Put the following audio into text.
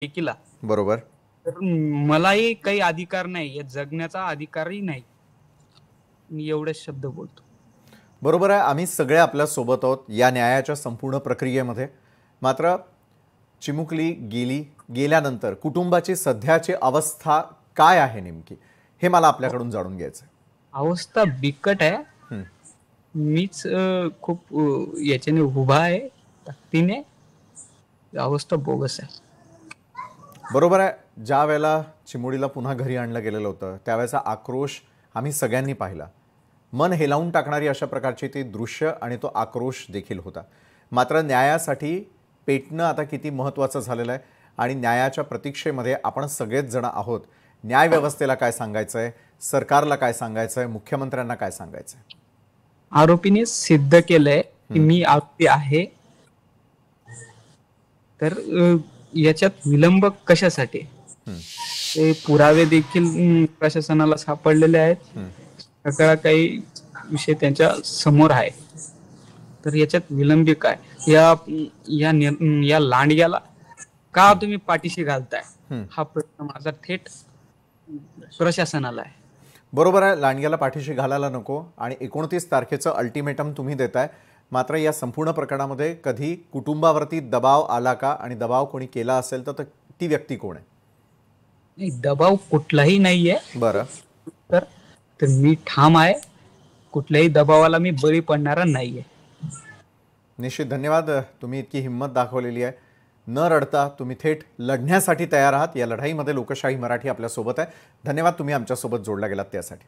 केला बरोबर. तर मलाही काही अधिकार नाही, या जगण्याचा अधिकारही नाही. मी एवढेच शब्द बोलतो. बरोबर आहे. आम्ही सगळे आपल्या सोबत आहोत या न्यायाच्या संपूर्ण प्रक्रियेमध्ये. मात्र चिमुकली गेल्यानंतर कुटुंबाची सध्याची अवस्था काय आहे नेमकी, हे मला आपल्याकडून जाणून घ्यायचं आहे. अवस्था बिकट आहे. हं. मीच खूप याच्याने उभा आहे ताकदीने. अवस्था बोगस आहे. बरोबर आहे. ज्या वेळेला चिमुडीला पुन्हा घरी आणलं गेलेलं होतं त्यावेळेचा आक्रोश आम्ही सगळ्यांनी पाहिला. मन हेलावून टाकणारी अशा प्रकारची ती दृश्य आणि तो आक्रोश देखील होता. मात्र न्यायासाठी पेटणं आता किती महत्त्वाचं झालेलं आहे आणि न्यायाच्या प्रतीक्षेमध्ये आपण सगळेच जण आहोत. न्यायव्यवस्थेला काय सांगायचं आहे, सरकारला काय सांगायचं आहे, मुख्यमंत्र्यांना काय सांगायचं आहे? आरोपीने सिद्ध केलंय की मी आरोपी आहे. तर याच्यात विलंब कशासाठी? ते पुरावे देखील प्रशासनाला सापडलेले आहेत. सगळा काही विषय त्यांच्या समोर आहे. तर याच्यात विलंब काय? या लांडग्याला का तुम्ही पाठीशी घालताय, हा प्रश्न माझा थेट प्रशासनाला आहे. बरोबर आहे. लांडग्याला पाठीशी घालायला नको आणि 29 तारखेचं अल्टिमेटम तुम्ही देताय. मात्र या संपूर्ण प्रकरणामध्ये कधी कुटुंबावरती दबाव आला का आणि दबाव कोणी केला असेल तर ती व्यक्ती कोण आहे? नाही, दबाव कुठलाही नाहीये. बरं. तर मी ठाम आहे. कुठल्याही दबावाला मी बळी पडणारा नाहीये. निश्चित धन्यवाद. तुम्ही इतकी हिंमत दाखवलेली आहे. न रडता तुम्ही थेट लढण्यासाठी तयार आहात. या लढाईमध्ये लोकशाही मराठी आपल्या सोबत आहे. धन्यवाद, तुम्ही आमच्या सोबत जोडला गेलात त्यासाठी.